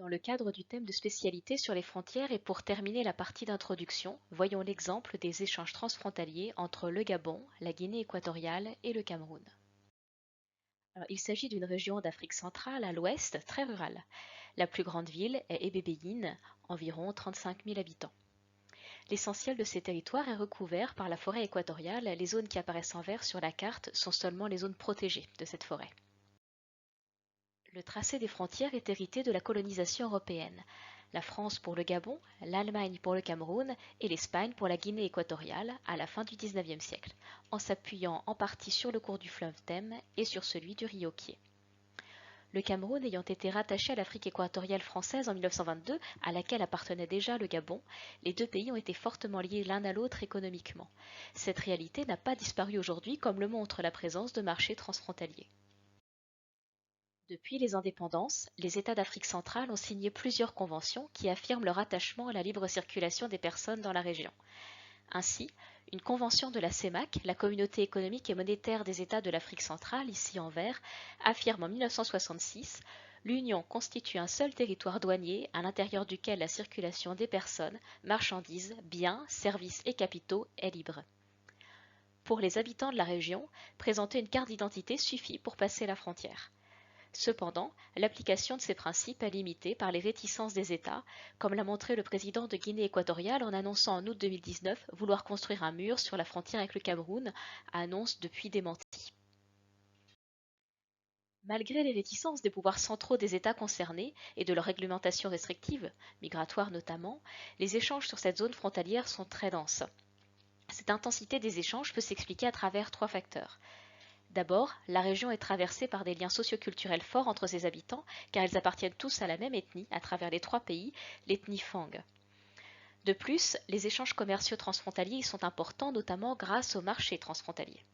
Dans le cadre du thème de spécialité sur les frontières et pour terminer la partie d'introduction, voyons l'exemple des échanges transfrontaliers entre le Gabon, la Guinée équatoriale et le Cameroun. Alors, il s'agit d'une région d'Afrique centrale à l'ouest, très rurale. La plus grande ville est Ebébéyine, environ 35 000 habitants. L'essentiel de ces territoires est recouvert par la forêt équatoriale. Les zones qui apparaissent en vert sur la carte sont seulement les zones protégées de cette forêt. Le tracé des frontières est hérité de la colonisation européenne. La France pour le Gabon, l'Allemagne pour le Cameroun et l'Espagne pour la Guinée équatoriale à la fin du XIXe siècle, en s'appuyant en partie sur le cours du fleuve Thème et sur celui du Rio Kié. Le Cameroun ayant été rattaché à l'Afrique équatoriale française en 1922, à laquelle appartenait déjà le Gabon, les deux pays ont été fortement liés l'un à l'autre économiquement. Cette réalité n'a pas disparu aujourd'hui comme le montre la présence de marchés transfrontaliers. Depuis les indépendances, les États d'Afrique centrale ont signé plusieurs conventions qui affirment leur attachement à la libre circulation des personnes dans la région. Ainsi, une convention de la CEMAC, la Communauté économique et monétaire des États de l'Afrique centrale, ici en vert, affirme en 1966 l'Union constitue un seul territoire douanier à l'intérieur duquel la circulation des personnes, marchandises, biens, services et capitaux est libre. Pour les habitants de la région, présenter une carte d'identité suffit pour passer la frontière. Cependant, l'application de ces principes est limitée par les réticences des États, comme l'a montré le président de Guinée équatoriale en annonçant en août 2019 vouloir construire un mur sur la frontière avec le Cameroun, annonce depuis démentie. Malgré les réticences des pouvoirs centraux des États concernés et de leurs réglementations restrictives, migratoires notamment, les échanges sur cette zone frontalière sont très denses. Cette intensité des échanges peut s'expliquer à travers trois facteurs. D'abord, la région est traversée par des liens socioculturels forts entre ses habitants, car ils appartiennent tous à la même ethnie à travers les trois pays, l'ethnie Fang. De plus, les échanges commerciaux transfrontaliers y sont importants, notamment grâce aux marchés transfrontaliers.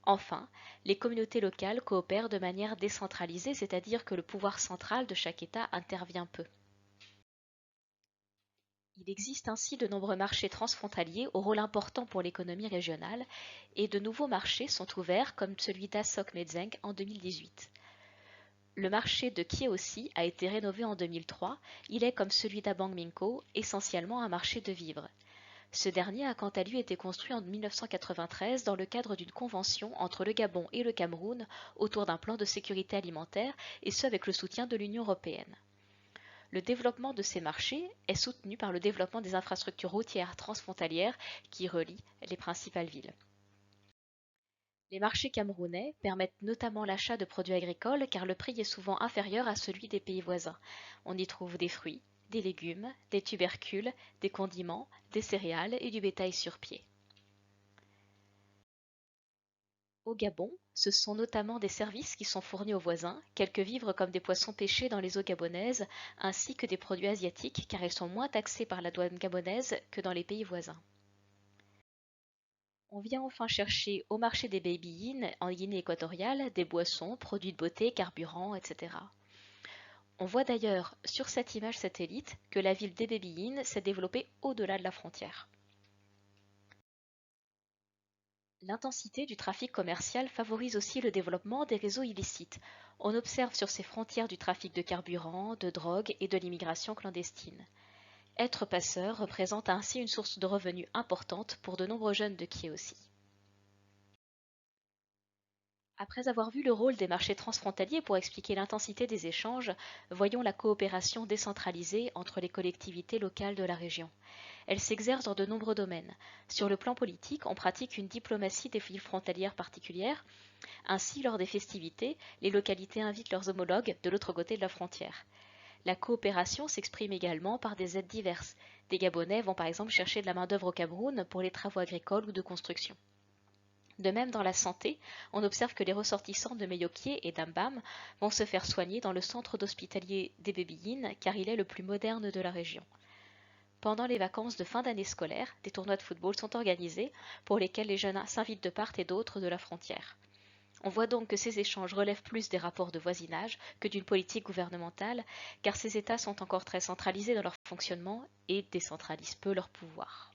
Enfin, les communautés locales coopèrent de manière décentralisée, c'est-à-dire que le pouvoir central de chaque État intervient peu. Il existe ainsi de nombreux marchés transfrontaliers au rôle important pour l'économie régionale et de nouveaux marchés sont ouverts comme celui d'Asok Medzeng en 2018. Le marché de Kieossi a été rénové en 2003. Il est, comme celui d'Abang-Minko, essentiellement un marché de vivres. Ce dernier a quant à lui été construit en 1993 dans le cadre d'une convention entre le Gabon et le Cameroun autour d'un plan de sécurité alimentaire et ce avec le soutien de l'Union européenne. Le développement de ces marchés est soutenu par le développement des infrastructures routières transfrontalières qui relient les principales villes. Les marchés camerounais permettent notamment l'achat de produits agricoles car le prix est souvent inférieur à celui des pays voisins. On y trouve des fruits, des légumes, des tubercules, des condiments, des céréales et du bétail sur pied. Au Gabon, ce sont notamment des services qui sont fournis aux voisins, quelques vivres comme des poissons pêchés dans les eaux gabonaises, ainsi que des produits asiatiques car ils sont moins taxés par la douane gabonaise que dans les pays voisins. On vient enfin chercher au marché des baby-in en Guinée équatoriale des boissons, produits de beauté, carburant, etc. On voit d'ailleurs sur cette image satellite que la ville des baby-in s'est développée au-delà de la frontière. L'intensité du trafic commercial favorise aussi le développement des réseaux illicites. On observe sur ces frontières du trafic de carburant, de drogue et de l'immigration clandestine. Être passeur représente ainsi une source de revenus importante pour de nombreux jeunes de Kieossi. Après avoir vu le rôle des marchés transfrontaliers pour expliquer l'intensité des échanges, voyons la coopération décentralisée entre les collectivités locales de la région. Elle s'exerce dans de nombreux domaines. Sur le plan politique, on pratique une diplomatie des villes frontalières particulières. Ainsi, lors des festivités, les localités invitent leurs homologues de l'autre côté de la frontière. La coopération s'exprime également par des aides diverses. Des Gabonais vont par exemple chercher de la main-d'œuvre au Cameroun pour les travaux agricoles ou de construction. De même, dans la santé, on observe que les ressortissants de Meyokié et d'Ambam vont se faire soigner dans le centre d'hospitalier des Bébéyines car il est le plus moderne de la région. Pendant les vacances de fin d'année scolaire, des tournois de football sont organisés pour lesquels les jeunes s'invitent de part et d'autre de la frontière. On voit donc que ces échanges relèvent plus des rapports de voisinage que d'une politique gouvernementale, car ces États sont encore très centralisés dans leur fonctionnement et décentralisent peu leur pouvoir.